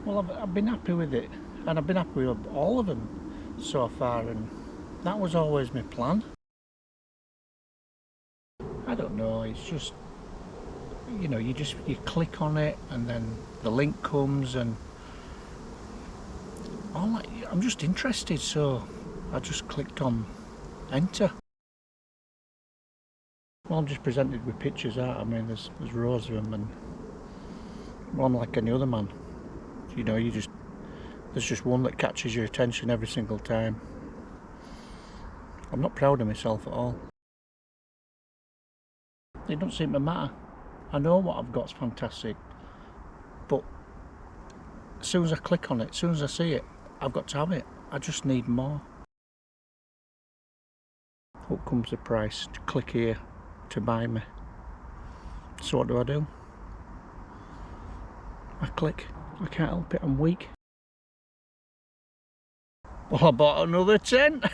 Well, I've been happy with it, and I've been happy with all of them so far, and that was always my plan. I don't know, it's just, you know, you click on it and then the link comes, and I'm just interested, so I just clicked on enter. Well, I'm just presented with pictures out. I mean, there's rows of them, and well, I'm like any other man. You know, there's just one that catches your attention every single time. I'm not proud of myself at all. It don't seem to matter. I know what I've got's fantastic, but as soon as I click on it, as soon as I see it, I've got to have it. I just need more. Up comes the price. To click here to buy me. So what do? I click. I can't help it, I'm weak. Well, I bought another tent.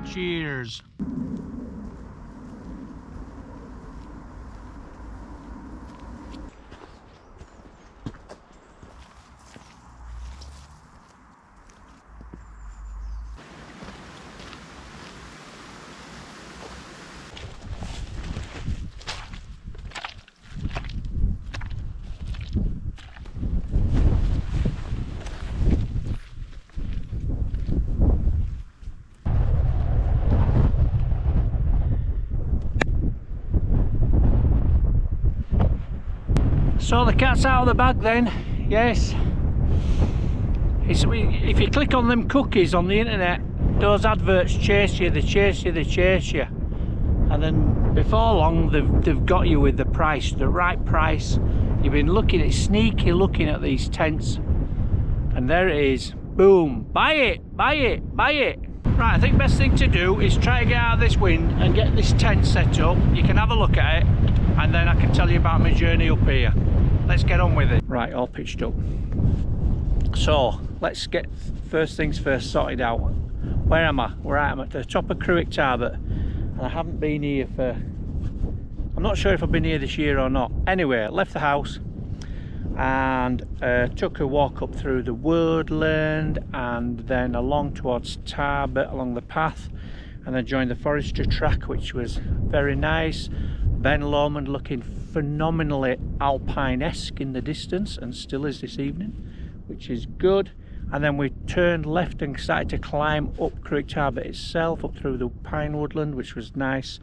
Cheers. So the cat's out of the bag then, yes. If you click on them cookies on the internet, those adverts chase you, they chase you, they chase you. And then before long they've got you with the price, the right price. You've been sneaky looking at these tents, and there it is, boom, buy it, buy it, buy it. Right, I think best thing to do is try to get out of this wind and get this tent set up. You can have a look at it, and then I can tell you about my journey up here. Let's get on with it. Right, all pitched up. So let's get first things first sorted out. Where am I? Right, I'm at the top of Cruick Tarbert, and I haven't been here for, I'm not sure if I've been here this year or not. Anyway, I left the house and took a walk up through the woodland and then along towards Tarbert along the path, and then joined the forestry track, which was very nice. Ben Lomond looking phenomenally alpine-esque in the distance, and still is this evening, which is good. And then we turned left and started to climb up Cruick Tarbert itself, up through the pine woodland, which was nice,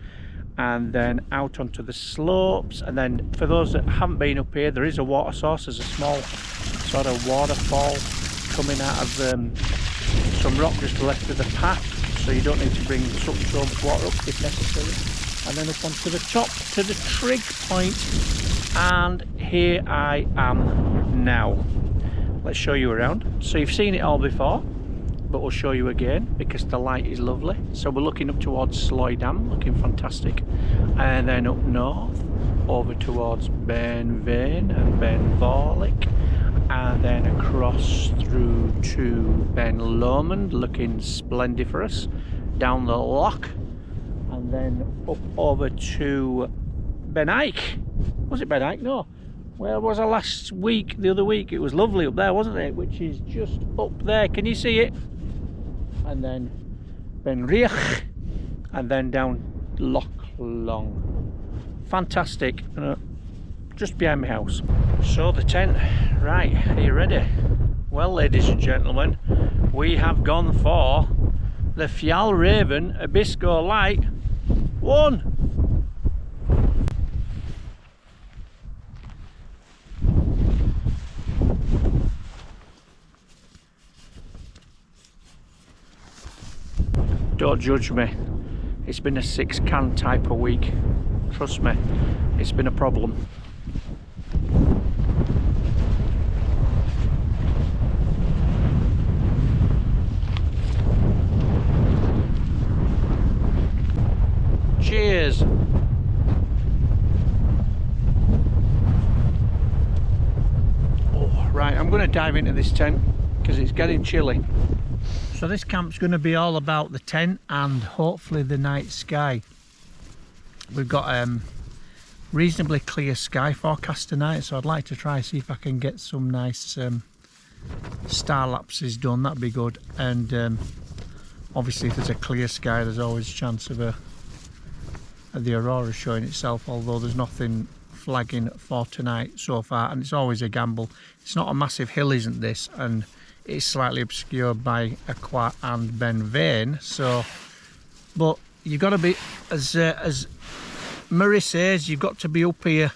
and then out onto the slopes. And then for those that haven't been up here, there is a water source. There's a small sort of waterfall coming out of some rock just left of the path, so you don't need to bring so much water up if necessary. And then up onto the top to the trig point, and here I am now. Let's show you around. So you've seen it all before, but we'll show you again because the light is lovely. So we're looking up towards Sloy Dam, looking fantastic, and then up north over towards Ben Vane and Ben Vorlich, and then across through to Ben Lomond, looking splendiferous, down the loch, and then up over to Ben Ike. Was it Ben Ike? No. Where was I last week? The other week it was lovely up there, wasn't it? Which is just up there. Can you see it? And then Ben Riach, and then down Loch Long. Fantastic. Just behind my house. So the tent. Right, are you ready? Well, ladies and gentlemen, we have gone for the Fjallraven Abisko Light 1. Don't judge me, it's been a 6-can type of week. Trust me, it's been a problem. Cheers! Oh, right, I'm going to dive into this tent because it's getting chilly. So this camp's going to be all about the tent and hopefully the night sky. We've got reasonably clear sky forecast tonight, so I'd like to try see if I can get some nice star lapses done. That'd be good. And obviously if there's a clear sky, there's always a chance of the aurora showing itself, although there's nothing flagging for tonight so far, and it's always a gamble. It's not a massive hill, isn't this, and it's slightly obscured by Aqua and Ben Vane, so, but you've got to be, as Murray says, you've got to be up here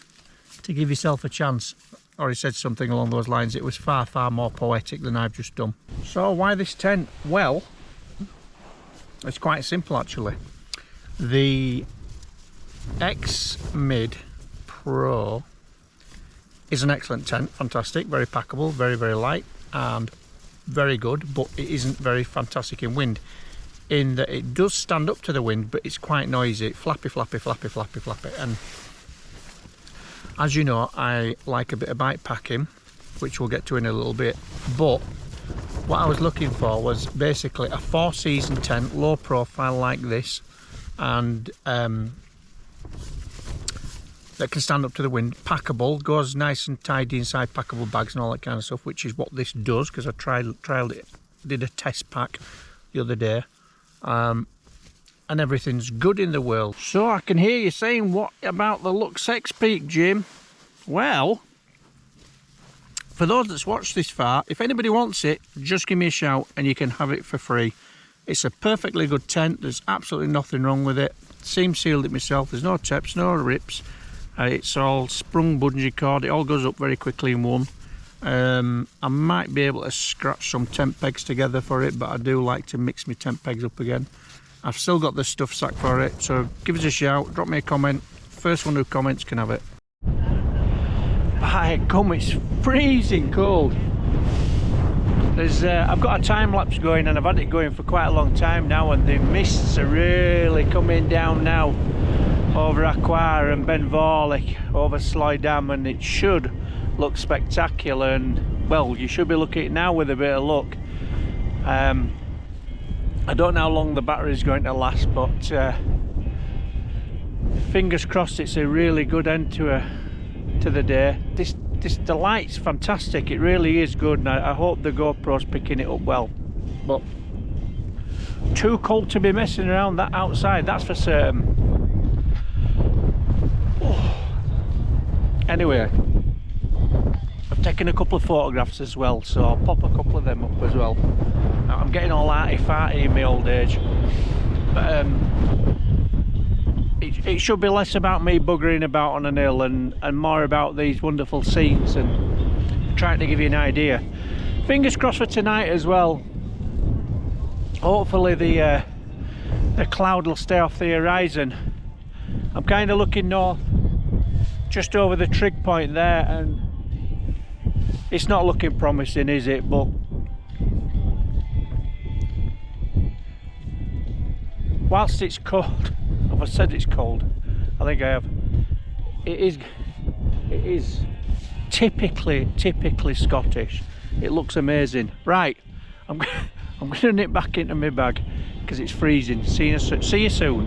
to give yourself a chance, or he said something along those lines. It was far more poetic than I've just done. So why this tent? Well, it's quite simple actually. The X-Mid Pro is an excellent tent, fantastic, very packable, very light and very good, but it isn't very fantastic in wind, in that it does stand up to the wind, but it's quite noisy, flappy, and as you know, I like a bit of bike packing, which we'll get to in a little bit. But what I was looking for was basically a 4-season tent, low profile like this, and that can stand up to the wind, packable, goes nice and tidy inside packable bags and all that kind of stuff, which is what this does, because I trialed it, did a test pack the other day, and everything's good in the world. So I can hear you saying, what about the Lux X-Peak, Jim? Well, for those that's watched this far, if anybody wants it, just give me a shout and you can have it for free. It's a perfectly good tent, there's absolutely nothing wrong with it. Seam sealed it myself, there's no teps, no rips. It's all sprung bungee cord, it all goes up very quickly in one. I might be able to scratch some tent pegs together for it, but I do like to mix my tent pegs up again. I've still got the stuff sack for it, so give us a shout, drop me a comment. First one who comments can have it. By gum, it's freezing cold. I've got a time lapse going, and I've had it going for quite a long time now, and the mists are really coming down now over Aqua and Ben Vorlich, over Sloy Dam, and it should look spectacular. And well, you should be looking at it now with a bit of luck. I don't know how long the battery's going to last, but fingers crossed it's a really good end to the day. The light's fantastic, it really is good, and I hope the GoPro's picking it up well. But too cold to be messing around that outside, that's for certain. Anyway, I've taken a couple of photographs as well, so I'll pop a couple of them up as well. Now, I'm getting all arty-farty in my old age, but it should be less about me buggering about on an hill and more about these wonderful scenes and trying to give you an idea. Fingers crossed for tonight as well. Hopefully the cloud will stay off the horizon. I'm kind of looking north, just over the trig point there, and it's not looking promising, is it? But whilst it's cold, have I said it's cold? I think I have. It is typically Scottish. It looks amazing. Right, I'm going to nip back into my bag because it's freezing. See you soon.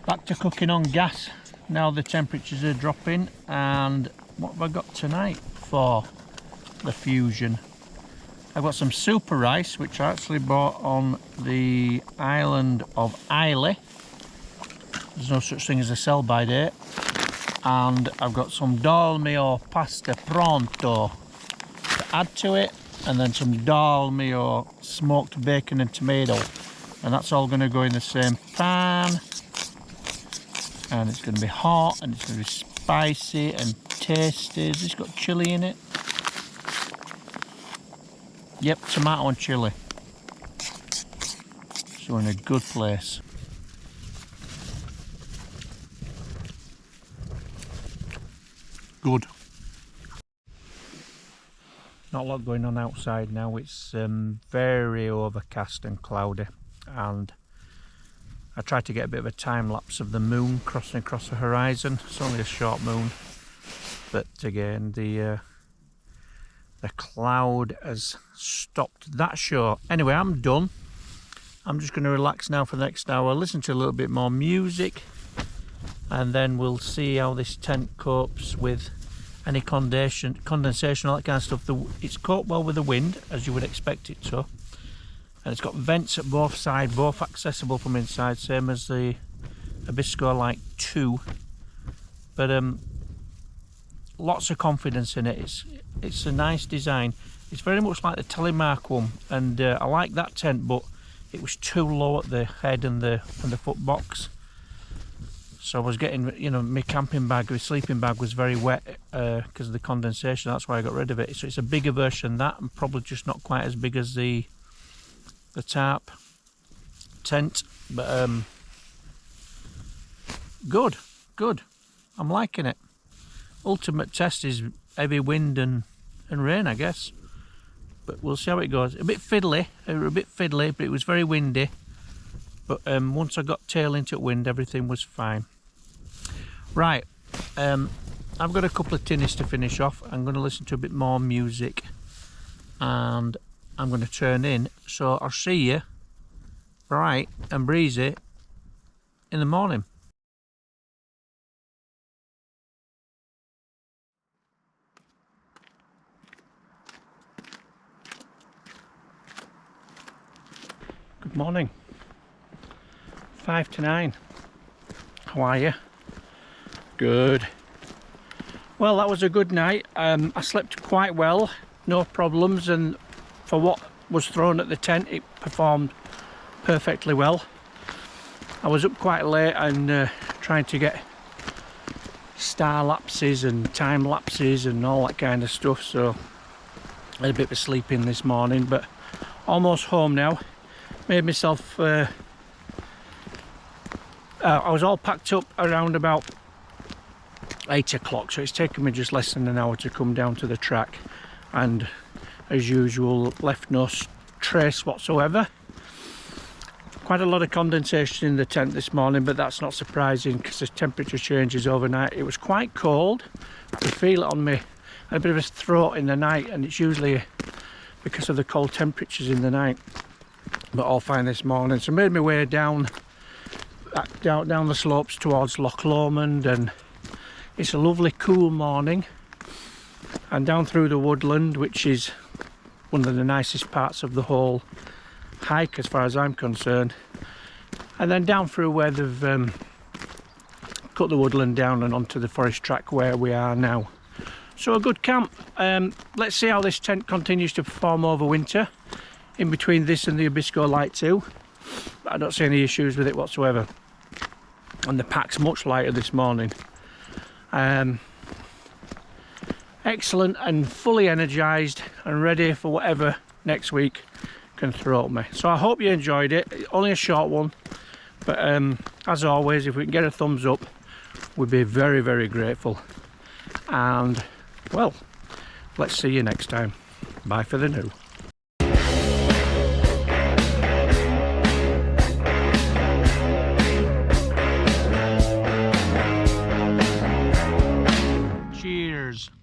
Back to cooking on gas. Now the temperatures are dropping, and what have I got tonight for the fusion? I've got some super rice, which I actually bought on the island of Islay. There's no such thing as a sell-by date. And I've got some Dolmio pasta pronto to add to it, and then some Dolmio smoked bacon and tomato, and that's all going to go in the same pan. And it's going to be hot, and it's going to be spicy and tasty. Has this got chilli in it? Yep, tomato and chilli. So we're in a good place. Good. Not a lot going on outside now. It's very overcast and cloudy, and I tried to get a bit of a time lapse of the moon crossing across the horizon. It's only a short moon, but again the the cloud has stopped that show. Anyway, I'm done. I'm just going to relax now for the next hour, listen to a little bit more music, and then we'll see how this tent copes with any condensation, all that kind of stuff. It's coped well with the wind, as you would expect it to, and it's got vents at both sides, both accessible from inside, same as the Abisko Lite 2. But lots of confidence in it. It's a nice design. It's very much like the Telemark one, and I like that tent, but it was too low at the head and the foot box. So I was getting, you know, my camping bag, my sleeping bag was very wet because of the condensation. That's why I got rid of it. So it's a bigger version of that, and probably just not quite as big as the tarp tent. But good. I'm liking it. Ultimate test is heavy wind and rain, I guess. But we'll see how it goes. A bit fiddly, but it was very windy. But once I got tail into wind, everything was fine. Right, I've got a couple of tinnies to finish off. I'm going to listen to a bit more music, and I'm going to turn in. So I'll see you bright and breezy in the morning. Good morning. 5 to 9. How are you? Good. Well, that was a good night. I slept quite well, no problems, and for what was thrown at the tent, it performed perfectly well. I was up quite late and trying to get star lapses and time lapses and all that kind of stuff, so I had a bit of a sleep in this morning, but almost home now. Made myself I was all packed up around about 8 o'clock, so it's taken me just less than an hour to come down to the track, and as usual left no trace whatsoever. Quite a lot of condensation in the tent this morning, but that's not surprising because the temperature changes overnight. It was quite cold. I could feel it on me. I had a bit of a throat in the night, and it's usually because of the cold temperatures in the night. But all fine this morning. So I made my way down the slopes towards Loch Lomond, and it's a lovely cool morning, and down through the woodland, which is one of the nicest parts of the whole hike as far as I'm concerned, and then down through where they've cut the woodland down and onto the forest track where we are now. So a good camp. Let's see how this tent continues to perform over winter in between this and the Abisko Lite 2. But I don't see any issues with it whatsoever, and the pack's much lighter this morning. Excellent, and fully energized and ready for whatever next week can throw at me. So I hope you enjoyed it. Only a short one, but as always, if we can get a thumbs up, we'd be very, very grateful. And well, let's see you next time. Bye for the now.